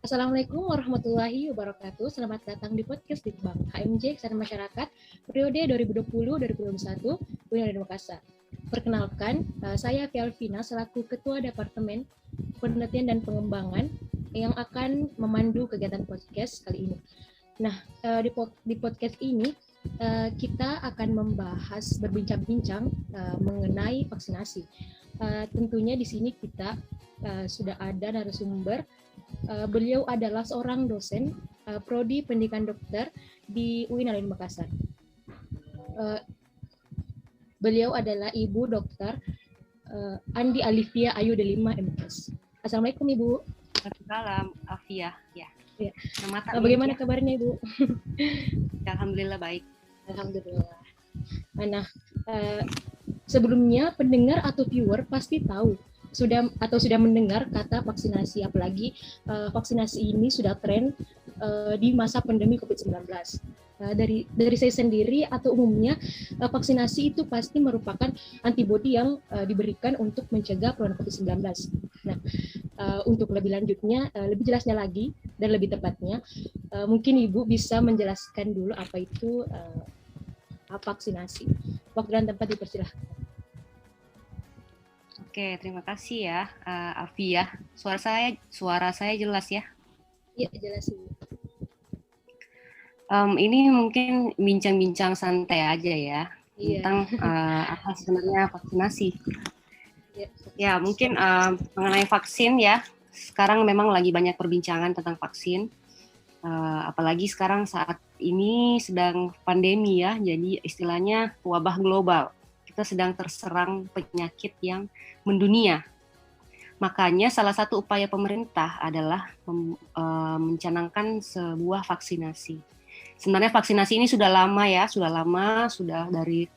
Assalamualaikum warahmatullahi wabarakatuh. Selamat datang di podcast Litbang HMJ Kesehatan Masyarakat periode 2020-2021 Universitas Makassar. Perkenalkan, saya Fialvina selaku Ketua Departemen Penelitian dan Pengembangan yang akan memandu kegiatan podcast kali ini. Nah, di podcast ini kita akan membahas berbincang-bincang mengenai vaksinasi. Tentunya di sini kita sudah ada narasumber. Beliau adalah seorang dosen Prodi Pendidikan Dokter di UIN Al-Ain Makassar. Beliau adalah Ibu Dokter Andi Alifia Ayu Delima MS. Assalamualaikum Ibu. Waalaikumsalam, Afia. Ya. Bagaimana kabarnya Ibu? Alhamdulillah baik. Alhamdulillah. Nah, sebelumnya pendengar atau viewer pasti tahu sudah mendengar kata vaksinasi, apalagi vaksinasi ini sudah tren di masa pandemi COVID-19. Dari saya sendiri atau umumnya vaksinasi itu pasti merupakan antibodi yang diberikan untuk mencegah corona COVID-19. Nah, untuk lebih lanjutnya, lebih jelasnya lagi dan lebih tepatnya, mungkin Ibu bisa menjelaskan dulu apa itu vaksinasi. Waktu dan tempat dipersilahkan. Oke, terima kasih ya, Afia. Suara saya jelas ya? Iya, jelas. Ini mungkin bincang-bincang santai aja ya, tentang apa sebenarnya vaksinasi. Ya, mungkin mengenai vaksin ya, sekarang memang lagi banyak perbincangan tentang vaksin. Apalagi sekarang saat ini sedang pandemi ya, jadi istilahnya wabah global. Kita sedang terserang penyakit yang mendunia. Makanya salah satu upaya pemerintah adalah mencanangkan sebuah vaksinasi. Sebenarnya vaksinasi ini sudah lama ya, sudah dari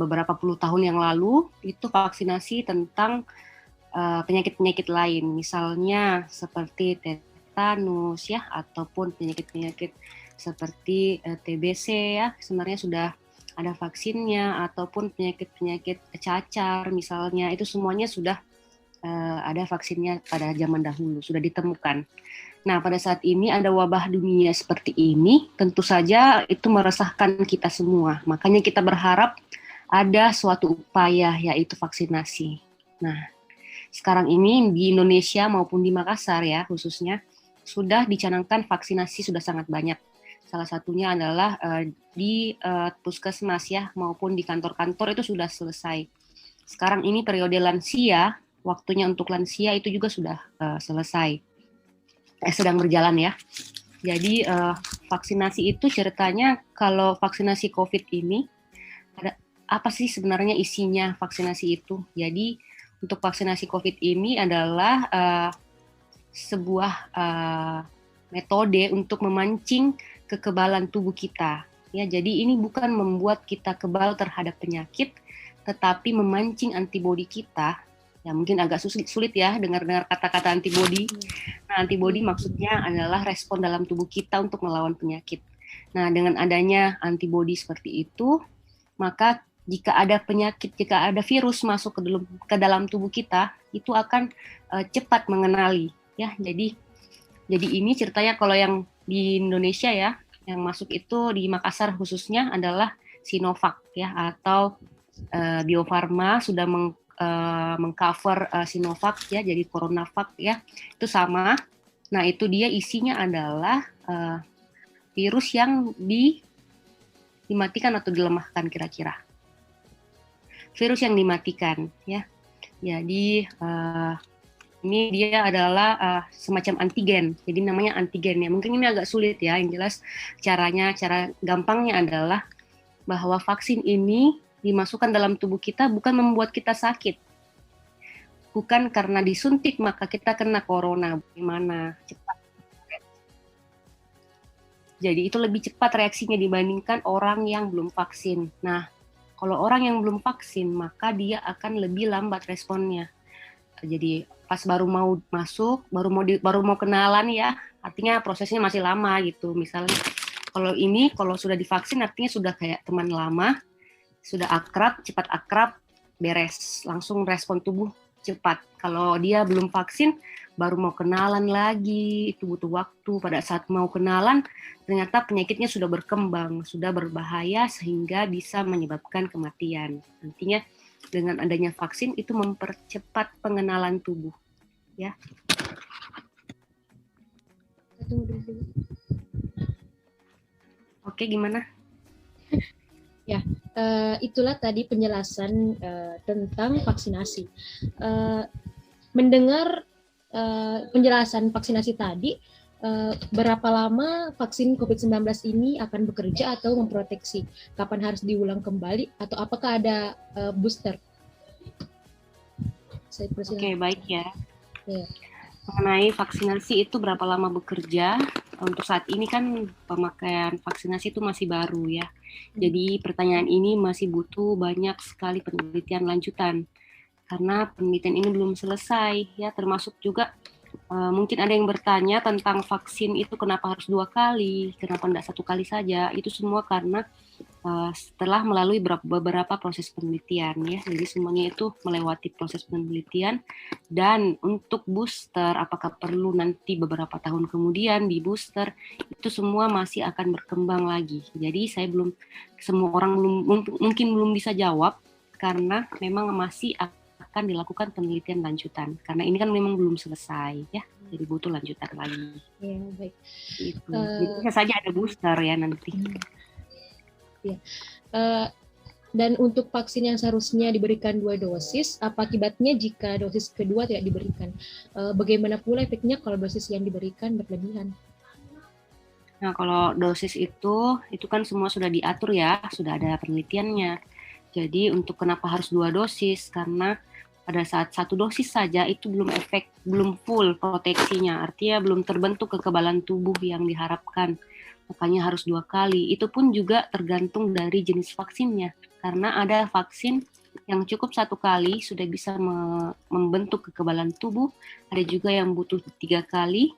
beberapa puluh tahun yang lalu, itu vaksinasi tentang penyakit-penyakit lain, misalnya seperti tetanus ya, ataupun penyakit-penyakit seperti TBC ya, sebenarnya sudah ada vaksinnya, ataupun penyakit-penyakit cacar misalnya, itu semuanya sudah ada vaksinnya pada zaman dahulu, sudah ditemukan. Nah, pada saat ini ada wabah dunia seperti ini, tentu saja itu meresahkan kita semua. Makanya kita berharap ada suatu upaya, yaitu vaksinasi. Nah, sekarang ini di Indonesia maupun di Makassar ya khususnya, sudah dicanangkan vaksinasi sudah sangat banyak. Salah satunya adalah di puskesmas ya, maupun di kantor-kantor itu sudah selesai. Sekarang ini periode lansia, waktunya untuk lansia itu juga sudah selesai. Sedang berjalan ya. Jadi vaksinasi itu ceritanya, kalau vaksinasi COVID ini, apa sih sebenarnya isinya vaksinasi itu? Jadi untuk vaksinasi COVID ini adalah sebuah metode untuk memancing kekebalan tubuh kita. Ya, jadi ini bukan membuat kita kebal terhadap penyakit, tetapi memancing antibodi kita. Ya, mungkin agak sulit ya dengar-dengar kata-kata antibodi. Nah, antibodi maksudnya adalah respon dalam tubuh kita untuk melawan penyakit. Nah, dengan adanya antibodi seperti itu, maka jika ada penyakit, jika ada virus masuk ke dalam tubuh kita, itu akan cepat mengenali. Ya, jadi ini ceritanya kalau yang di Indonesia ya, yang masuk itu di Makassar khususnya adalah Sinovac ya, atau Bio Farma sudah mengcover Sinovac ya, jadi CoronaVac ya, itu sama. Nah, itu dia isinya adalah virus yang dimatikan atau dilemahkan kira-kira. Virus yang dimatikan ya. Jadi ini dia adalah semacam antigen, jadi namanya antigen ya. Mungkin ini agak sulit ya, yang jelas cara gampangnya adalah bahwa vaksin ini dimasukkan dalam tubuh kita bukan membuat kita sakit. Bukan karena disuntik maka kita kena corona, bagaimana cepat. Jadi itu lebih cepat reaksinya dibandingkan orang yang belum vaksin. Nah, kalau orang yang belum vaksin maka dia akan lebih lambat responnya. Jadi pas baru mau masuk, baru mau kenalan ya, artinya prosesnya masih lama gitu. Misalnya kalau sudah divaksin artinya sudah kayak teman lama, sudah akrab, cepat akrab, beres, langsung respon tubuh cepat. Kalau dia belum vaksin, baru mau kenalan lagi, itu butuh waktu. Pada saat mau kenalan, ternyata penyakitnya sudah berkembang, sudah berbahaya sehingga bisa menyebabkan kematian. Nantinya dengan adanya vaksin itu mempercepat pengenalan tubuh, ya. Oke, gimana? Ya, itulah tadi penjelasan tentang vaksinasi. Mendengar penjelasan vaksinasi tadi, berapa lama vaksin COVID-19 ini akan bekerja atau memproteksi? Kapan harus diulang kembali? Atau apakah ada booster? Oke, baik ya. Ya. Mengenai vaksinasi itu berapa lama bekerja, untuk saat ini kan pemakaian vaksinasi itu masih baru ya. Jadi pertanyaan ini masih butuh banyak sekali penelitian lanjutan. Karena penelitian ini belum selesai ya, termasuk juga mungkin ada yang bertanya tentang vaksin itu kenapa harus 2 kali, kenapa tidak 1 kali saja. Itu semua karena setelah melalui beberapa proses penelitian ya. Jadi semuanya itu melewati proses penelitian. Dan untuk booster, apakah perlu nanti beberapa tahun kemudian di booster, itu semua masih akan berkembang lagi. Jadi semua orang mungkin belum bisa jawab karena memang masih akan dilakukan penelitian lanjutan. Karena ini kan memang belum selesai ya, jadi butuh lanjutan lagi. Ya, baik. Gitu. Jadi bisa saja ada booster ya nanti. Ya. Dan untuk vaksin yang seharusnya diberikan 2 dosis, apa akibatnya jika dosis kedua tidak diberikan? Bagaimana pula efeknya kalau dosis yang diberikan berlebihan? Nah, kalau dosis itu kan semua sudah diatur ya, sudah ada penelitiannya. Jadi untuk kenapa harus 2 dosis? Karena pada saat 1 dosis saja itu belum full proteksinya, artinya belum terbentuk kekebalan tubuh yang diharapkan. Makanya harus 2 kali. Itu pun juga tergantung dari jenis vaksinnya. Karena ada vaksin yang cukup 1 kali sudah bisa membentuk kekebalan tubuh, ada juga yang butuh 3 kali,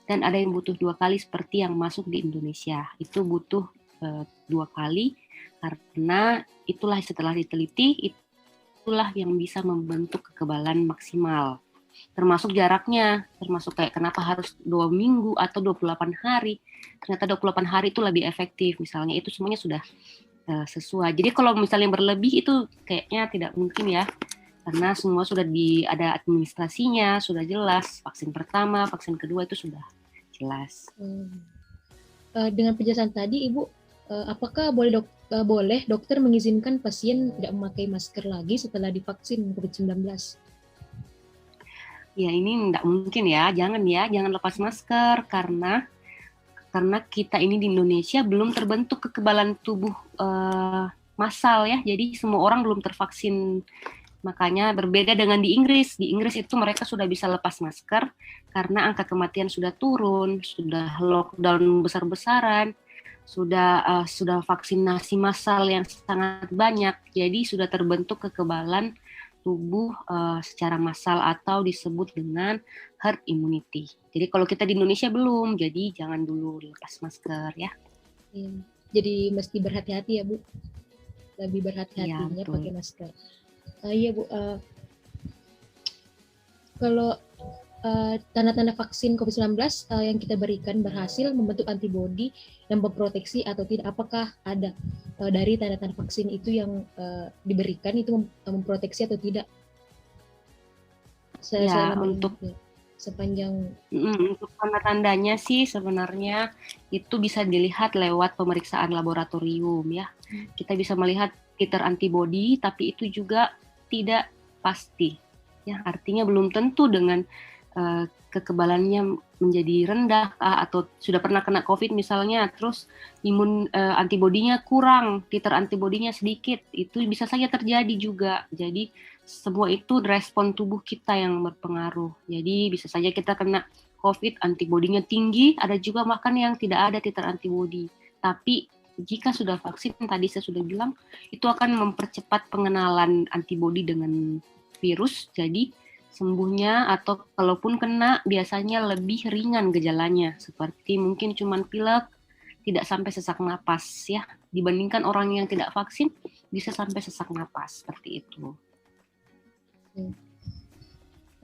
dan ada yang butuh 2 kali seperti yang masuk di Indonesia. Itu butuh 2 kali, karena itulah setelah diteliti, itulah yang bisa membentuk kekebalan maksimal. Termasuk jaraknya, termasuk kayak kenapa harus 2 minggu atau 28 hari. Ternyata 28 hari itu lebih efektif, misalnya itu semuanya sudah sesuai. Jadi kalau misalnya berlebih itu kayaknya tidak mungkin ya, karena semua sudah ada administrasinya, sudah jelas. Vaksin pertama, vaksin kedua itu sudah jelas. Dengan penjelasan tadi, Ibu, apakah boleh dokter mengizinkan pasien tidak memakai masker lagi setelah divaksin COVID-19? Ya ini tidak mungkin ya, jangan lepas masker karena kita ini di Indonesia belum terbentuk kekebalan tubuh massal ya, jadi semua orang belum tervaksin. Makanya berbeda dengan di Inggris. Di Inggris itu mereka sudah bisa lepas masker karena angka kematian sudah turun, sudah lockdown besar-besaran, sudah vaksinasi massal yang sangat banyak. Jadi sudah terbentuk kekebalan tubuh secara massal atau disebut dengan herd immunity. Jadi kalau kita di Indonesia belum, jadi jangan dulu lepas masker ya. Jadi mesti berhati-hati ya Bu, lebih berhati-hatinya ya, pakai masker. Iya Bu, kalau tanda-tanda vaksin COVID-19 yang kita berikan berhasil membentuk antibodi yang memproteksi atau tidak, apakah ada dari tanda-tanda vaksin itu yang diberikan itu memproteksi atau tidak? Untuk tanda-tandanya sih sebenarnya itu bisa dilihat lewat pemeriksaan laboratorium ya. Kita bisa melihat titer antibodi, tapi itu juga tidak pasti ya, artinya belum tentu dengan kekebalannya menjadi rendah atau sudah pernah kena COVID misalnya, terus antibodinya kurang, titer antibodinya sedikit, itu bisa saja terjadi juga. Jadi semua itu respon tubuh kita yang berpengaruh. Jadi bisa saja kita kena COVID, antibodinya tinggi, ada juga bahkan yang tidak ada titer antibodi. Tapi jika sudah vaksin, tadi saya sudah bilang, itu akan mempercepat pengenalan antibodi dengan virus, jadi sembuhnya atau kalaupun kena biasanya lebih ringan gejalanya, seperti mungkin cuman pilek, tidak sampai sesak napas ya, dibandingkan orang yang tidak vaksin bisa sampai sesak napas seperti itu.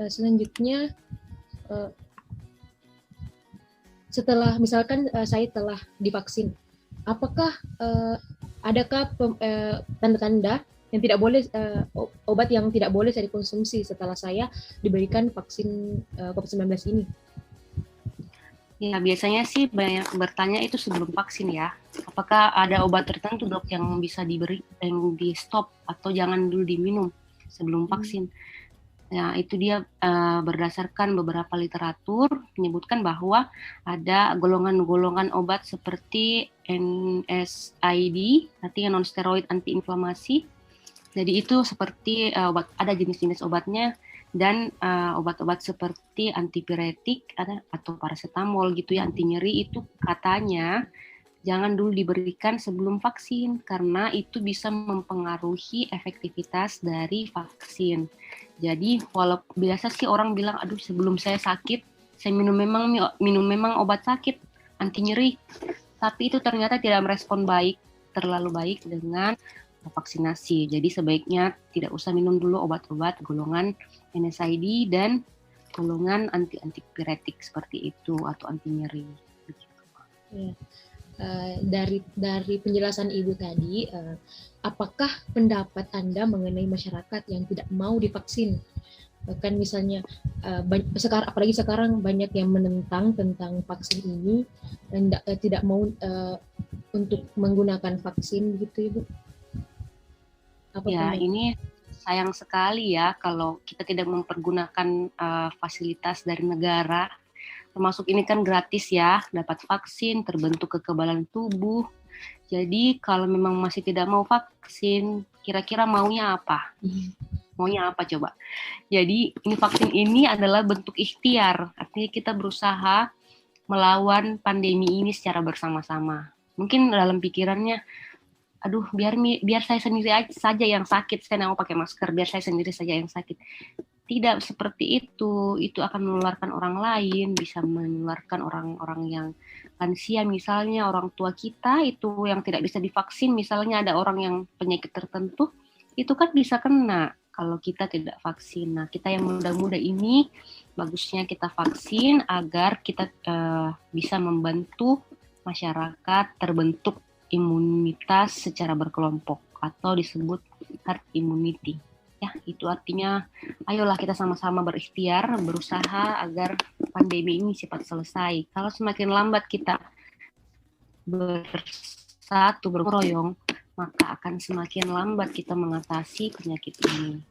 selanjutnya setelah misalkan saya telah divaksin, apakah adakah tanda-tanda yang tidak boleh obat yang tidak boleh saya dikonsumsi setelah saya diberikan vaksin COVID-19 ini? Ya, biasanya sih banyak bertanya itu sebelum vaksin ya. Apakah ada obat tertentu dok yang bisa diberi, yang di stop atau jangan dulu diminum sebelum vaksin? Ya, itu dia berdasarkan beberapa literatur menyebutkan bahwa ada golongan-golongan obat seperti NSAID, artinya non-steroid anti-inflamasi. Jadi itu seperti obat, ada jenis-jenis obatnya, dan obat-obat seperti antipiretik atau paracetamol gitu ya, anti nyeri, itu katanya jangan dulu diberikan sebelum vaksin karena itu bisa mempengaruhi efektivitas dari vaksin. Jadi walaupun biasa sih orang bilang, aduh sebelum saya sakit saya minum memang obat sakit anti nyeri, tapi itu ternyata tidak merespon terlalu baik dengan vaksinasi. Jadi sebaiknya tidak usah minum dulu obat-obat golongan NSAID dan golongan antipiretik seperti itu atau anti nyeri. Ya. Dari penjelasan Ibu tadi, apakah pendapat Anda mengenai masyarakat yang tidak mau divaksin? Kan misalnya apalagi sekarang banyak yang menentang tentang vaksin ini dan tidak mau untuk menggunakan vaksin gitu, Ibu. Ya, ini sayang sekali ya kalau kita tidak mempergunakan fasilitas dari negara. Termasuk ini kan gratis ya, dapat vaksin, terbentuk kekebalan tubuh. Jadi kalau memang masih tidak mau vaksin, kira-kira maunya apa? Maunya apa coba? Jadi ini vaksin ini adalah bentuk ikhtiar, artinya kita berusaha melawan pandemi ini secara bersama-sama. Mungkin dalam pikirannya, aduh biar saya sendiri saja yang sakit, saya nggak mau pakai masker, biar saya sendiri saja yang sakit. Tidak seperti itu akan menularkan orang lain, bisa menularkan orang-orang yang lansia misalnya, orang tua kita itu yang tidak bisa divaksin, misalnya ada orang yang penyakit tertentu, itu kan bisa kena kalau kita tidak vaksin. Nah, kita yang muda-muda ini bagusnya kita vaksin agar kita bisa membantu masyarakat terbentuk imunitas secara berkelompok atau disebut herd immunity. Ya, itu artinya ayolah kita sama-sama berikhtiar, berusaha agar pandemi ini cepat selesai. Kalau semakin lambat kita bersatu, berkeroyong, maka akan semakin lambat kita mengatasi penyakit ini.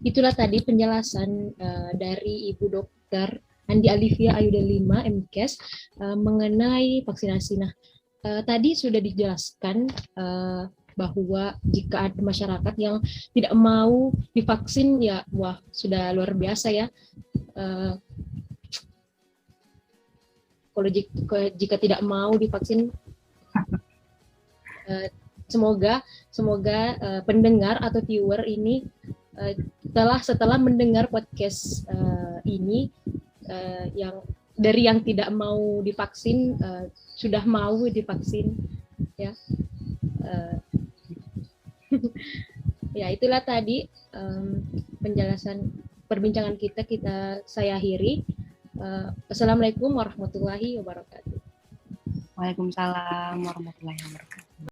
Itulah tadi penjelasan dari Ibu Dokter Andi Alivia Ayudelima, MKes, mengenai vaksinasi. Nah, tadi sudah dijelaskan bahwa jika ada masyarakat yang tidak mau divaksin, ya wah sudah luar biasa ya. Kalau jika tidak mau divaksin, semoga pendengar atau viewer ini setelah mendengar podcast ini, yang tidak mau divaksin sudah mau divaksin ya. Ya, itulah tadi penjelasan perbincangan saya akhiri. Assalamualaikum warahmatullahi wabarakatuh. Waalaikumsalam warahmatullahi wabarakatuh.